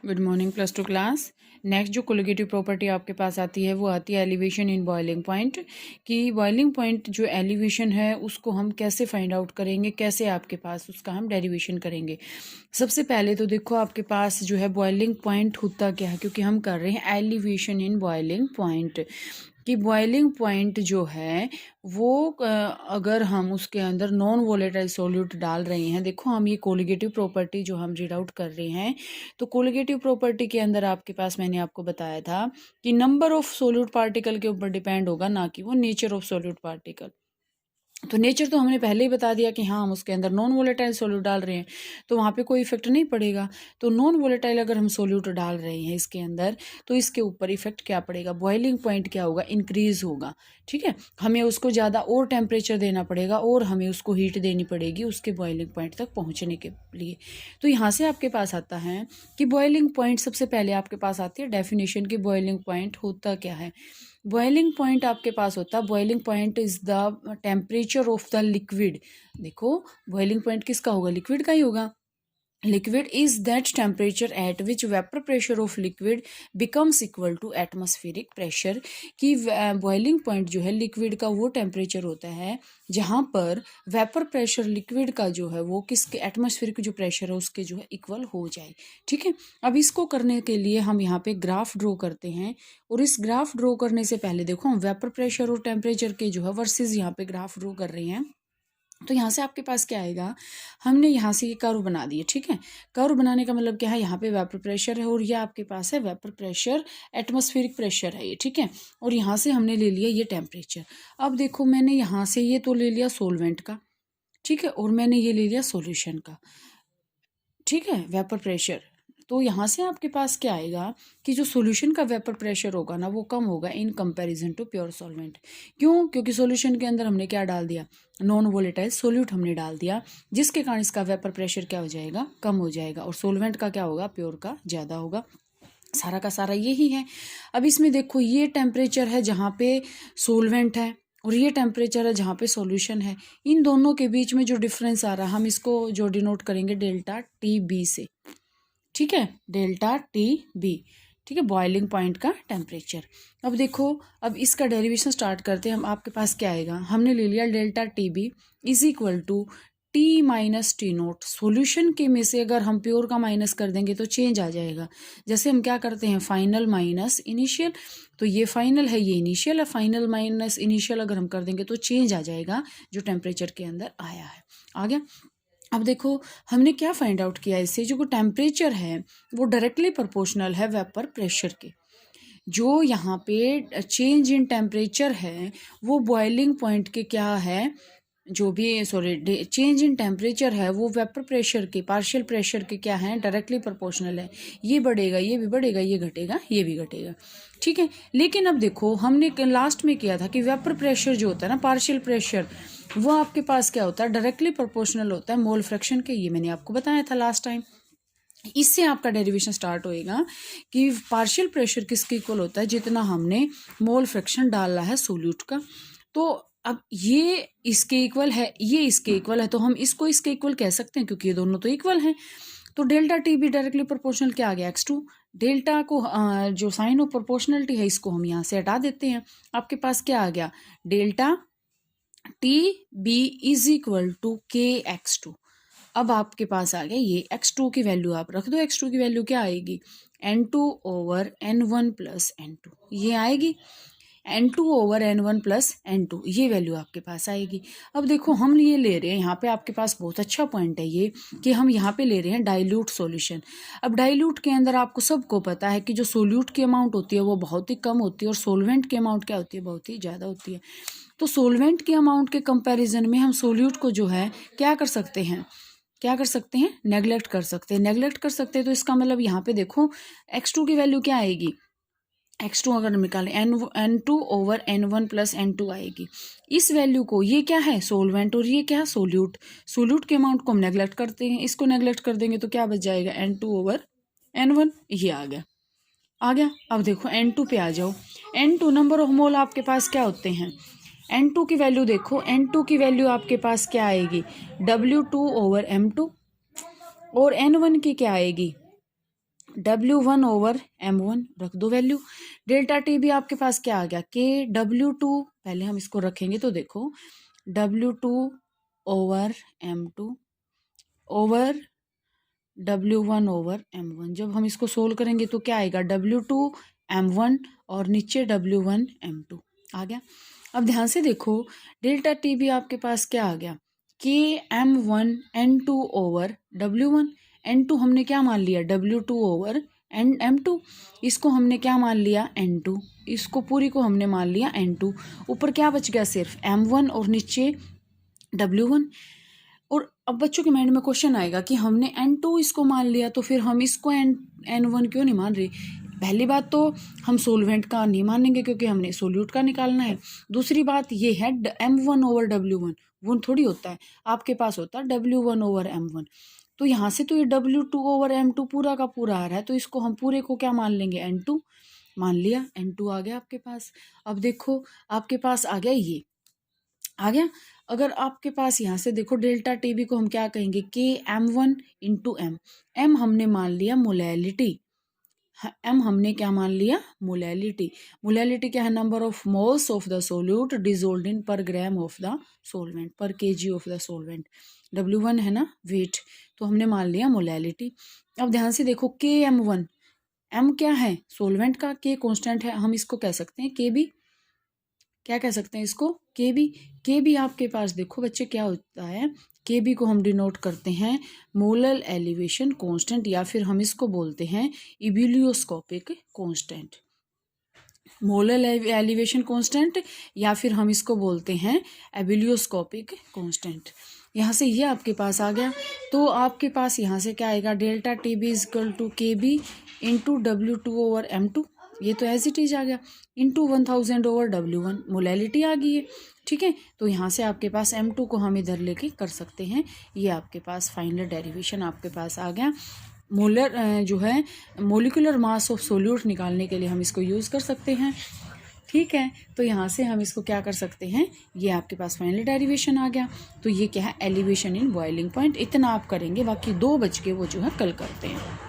Good morning plus two class. Next जो colligative property आपके पास आती है वो आती है एलिवेशन इन बॉइलिंग पॉइंट। कि बॉइलिंग पॉइंट जो एलिवेशन है उसको हम कैसे फाइंड आउट करेंगे, कैसे आपके पास उसका हम डेरिवेशन करेंगे। सबसे पहले तो देखो आपके पास जो है बॉइलिंग पॉइंट होता क्या है, क्योंकि हम कर रहे हैं एलिवेशन इन बॉइलिंग पॉइंट। कि बॉइलिंग पॉइंट जो है वो अगर हम उसके अंदर नॉन वोलेटाइल सॉल्यूट डाल रहे हैं, देखो हम ये कोलिगेटिव प्रॉपर्टी जो हम रीड आउट कर रहे हैं, तो कोलिगेटिव प्रॉपर्टी के अंदर आपके पास मैंने आपको बताया था कि नंबर ऑफ सॉल्यूट पार्टिकल के ऊपर डिपेंड होगा, ना कि वो नेचर ऑफ सॉल्यूट पार्टिकल। तो नेचर तो हमने पहले ही बता दिया कि हाँ हम उसके अंदर नॉन वोलेटाइल सोल्यूट डाल रहे हैं, तो वहाँ पे कोई इफेक्ट नहीं पड़ेगा। तो नॉन वोलेटाइल अगर हम सोल्यूट डाल रहे हैं इसके अंदर, तो इसके ऊपर इफेक्ट क्या पड़ेगा, बॉइलिंग पॉइंट क्या होगा, इंक्रीज होगा। ठीक है, हमें उसको ज़्यादा और टेम्परेचर देना पड़ेगा और हमें उसको हीट देनी पड़ेगी उसके बॉइलिंग पॉइंट तक पहुँचने के लिए। तो यहाँ से आपके पास आता है कि बॉइलिंग पॉइंट, सबसे पहले आपके पास आती है डेफिनेशन की बॉइलिंग पॉइंट होता क्या है। बॉइलिंग पॉइंट आपके पास होता है, boiling point is the temperature of the liquid. देखो बॉइलिंग पॉइंट किसका होगा, लिक्विड का ही होगा। Liquid is that temperature at which vapour pressure of liquid becomes equal to atmospheric pressure. कि बॉइलिंग पॉइंट जो है लिक्विड का वो टेम्परेचर होता है जहाँ पर वेपर प्रेशर लिक्विड का जो है वो किसके, एटमॉस्फेरिक जो प्रेशर है उसके जो है इक्वल हो जाए। ठीक है, अब इसको करने के लिए हम यहाँ पे ग्राफ ड्रॉ करते हैं, और इस ग्राफ ड्रॉ करने से पहले देखो हम वेपर प्रेशर और टेम्परेचर के जो है वर्सेस यहाँ पे ग्राफ ड्रॉ कर रहे हैं। तो यहाँ से आपके पास क्या आएगा, हमने यहाँ से ये कर्व बना दिए। ठीक है, कर्व बनाने का मतलब क्या है, यहाँ पे वेपर प्रेशर है और ये आपके पास है वेपर प्रेशर, एटमॉस्फेरिक प्रेशर है ये। ठीक है, और यहाँ से हमने ले लिया ये टेम्परेचर। अब देखो मैंने यहाँ से ये तो ले लिया सोलवेंट का, ठीक है, और मैंने ये ले लिया सॉल्यूशन का। ठीक है, वेपर प्रेशर। तो यहाँ से आपके पास क्या आएगा कि जो सॉल्यूशन का वेपर प्रेशर होगा ना वो कम होगा in comparison to pure solvent. क्यों, क्योंकि सॉल्यूशन के अंदर हमने क्या डाल दिया, नॉन वोलेटाइल सोल्यूट हमने डाल दिया, जिसके कारण इसका वेपर प्रेशर क्या हो जाएगा, कम हो जाएगा, और सॉल्वेंट का क्या होगा, प्योर का ज़्यादा होगा। सारा का सारा यही है। अब इसमें देखो ये टेम्परेचर है जहाँ पे सोलवेंट है और ये टेम्परेचर है जहाँ पे सॉल्यूशन है। इन दोनों के बीच में जो डिफरेंस आ रहा है हम इसको जो डिनोट करेंगे डेल्टा टी बी से। ठीक है, डेल्टा टी बी। ठीक है, बॉइलिंग पॉइंट का टेम्परेचर। अब देखो, अब इसका डेरिवेशन स्टार्ट करते हैं हम। आपके पास क्या आएगा, हमने ले लिया delta T B is equal to T minus T naught. Solution के में से अगर हम प्योर का माइनस कर देंगे तो चेंज आ जाएगा। जैसे हम क्या करते हैं, फाइनल माइनस इनिशियल, तो ये फाइनल है ये इनिशियल है, फाइनल माइनस इनिशियल अगर हम कर देंगे तो चेंज आ जाएगा जो टेम्परेचर के अंदर आया है। आ गया। अब देखो हमने क्या फाइंड आउट किया, इससे जो टेम्परेचर है वो डायरेक्टली प्रोपोर्शनल है वेपर प्रेशर के। जो यहाँ पे चेंज इन टेम्परेचर है वो बॉइलिंग पॉइंट के क्या है, जो भी सॉरी चेंज इन टेम्परेचर है वो वेपर प्रेशर के, पार्शियल प्रेशर के क्या है, डायरेक्टली प्रोपोर्शनल है। ये बढ़ेगा ये भी बढ़ेगा, ये घटेगा ये भी घटेगा। ठीक है, लेकिन अब देखो हमने लास्ट में किया था कि वेपर प्रेशर जो होता है ना, पार्शियल प्रेशर, वो आपके पास क्या होता है, डायरेक्टली प्रोपोर्शनल होता है मोल फ्रैक्शन के। ये मैंने आपको बताया था लास्ट टाइम। इससे आपका डेरिवेशन स्टार्ट होएगा कि पार्शियल प्रेशर किसके इक्वल होता है, जितना हमने मोल फ्रैक्शन डाला है सोल्यूट का। तो अब ये इसके इक्वल है, ये इसके इक्वल है, तो हम इसको इसके इक्वल कह सकते हैं क्योंकि ये दोनों तो इक्वल हैं। तो डेल्टा टी भी डायरेक्टली प्रोपोर्शनल क्या आ गया, x2। डेल्टा को जो साइन ऑफ प्रोपोर्शनलिटी है इसको हम यहाँ से हटा देते हैं। आपके पास क्या आ गया, delta T B is equal to K x2। अब आपके पास आ गया ये x2 की वैल्यू आप रख दो। x2 की वैल्यू क्या आएगी, n2 over n1 plus n2 ये आएगी, n2 over n1 plus n2 ये वैल्यू आपके पास आएगी। अब देखो हम ये ले रहे हैं, यहाँ पे आपके पास बहुत अच्छा पॉइंट है ये कि हम यहाँ पे ले रहे हैं डाइल्यूट सॉल्यूशन। अब डाइल्यूट के अंदर आपको सबको पता है कि जो सोल्यूट की अमाउंट होती है वो बहुत ही कम होती है और सोलवेंट की अमाउंट क्या होती है, बहुत ही ज़्यादा होती है। तो सोलवेंट की अमाउंट के कंपैरिजन में हम सोल्यूट को जो है क्या कर सकते हैं, क्या कर सकते हैं, नेगलेक्ट कर सकते हैं। नेगलेक्ट कर सकते हैं तो इसका मतलब यहाँ पे देखो x2 की वैल्यू क्या आएगी, x2 अगर हम निकालें n2 over n1 plus n2 आएगी। इस वैल्यू को, ये क्या है सोलवेंट और ये क्या है सोल्यूट, सोल्यूट के अमाउंट को हम नेगलेक्ट करते हैं, इसको नेगलेक्ट कर देंगे तो क्या बच जाएगा, n2 ओवर n1। ये आ गया, आ गया। अब देखो n2 पे आ जाओ। n2 नंबर ऑफ मोल आपके पास क्या होते हैं, n2 की वैल्यू देखो, n2 की वैल्यू आपके पास क्या आएगी, W2 ओवर M2, और n1 की क्या आएगी, W1/m1 रख दो वैल्यू। डेल्टा टी भी आपके पास क्या आ गया, KW2, पहले हम इसको रखेंगे तो देखो W2/m2 ओवर W1/m1। जब हम इसको सोल्व करेंगे तो क्या आएगा, W2m1 और नीचे W1m2 आ गया। अब ध्यान से देखो डेल्टा टी भी आपके पास क्या आ गया, KM1n2/W1। n2 हमने क्या मान लिया, W2/m2। इसको हमने क्या मान लिया, n2। इसको पूरी को हमने मान लिया n2। ऊपर क्या बच गया, सिर्फ m1 और नीचे W1। और अब बच्चों के माइंड में क्वेश्चन आएगा कि हमने n2 इसको मान लिया तो फिर हम इसको n1 क्यों नहीं मान रहे। पहली बात तो हम सोलवेंट का नहीं मानेंगे क्योंकि हमने सोल्यूट का निकालना है। दूसरी बात ये है m1/W1 वो थोड़ी होता है, आपके पास होता है W1/m1। तो यहाँ से तो ये W2/m2 पूरा का पूरा आ रहा है, तो इसको हम पूरे को क्या मान लेंगे, n2 मान लिया। n2 आ गया आपके पास। अब देखो आपके पास आ गया, ये आ गया। अगर आपके पास यहाँ से देखो डेल्टा टीबी को हम क्या कहेंगे, KM1/m। m हमने मान लिया मोलैलिटी, m हमने क्या मान लिया, मोलैलिटी। मोलैलिटी क्या है, number of moles of the solute dissolved in per gram of the solvent, per kg of the solvent. W1 है ना वेट, तो हमने मान लिया मोलैलिटी। अब ध्यान से देखो KM1, m क्या है, सोलवेंट का, K कांस्टेंट है, हम इसको कह सकते हैं KB, क्या कह सकते हैं इसको, KB आपके पास देखो बच्चे क्या होता है, KB को हम डिनोट करते हैं मोलर एलिवेशन कांस्टेंट, या फिर हम इसको बोलते हैं इबुलियोस्कोपिक कांस्टेंट। मोलर एलिवेशन कांस्टेंट या फिर हम इसको बोलते हैं एबिलियोस्कोपिक कांस्टेंट। यहाँ से ये आपके पास आ गया। तो आपके पास यहाँ से क्या आएगा, delta TB is equal to KB into W2/m2, ये तो एज इट इज आ गया, इंटू 1000/W1, मोलैलिटी आ गई है। ठीक है, तो यहाँ से आपके पास m2 को हम इधर लेके कर सकते हैं। ये आपके पास फाइनल डेरिवेशन आपके पास आ गया। मोलर जो है मोलिकुलर मास ऑफ सोल्यूट निकालने के लिए हम इसको यूज़ कर सकते हैं। ठीक है, तो यहाँ से हम इसको क्या कर सकते हैं, ये आपके पास फाइनल डेरिवेशन आ गया। तो ये क्या है, एलिवेशन इन बॉइलिंग पॉइंट। इतना आप करेंगे, बाकी 2 बच के वो जो है कल करते हैं।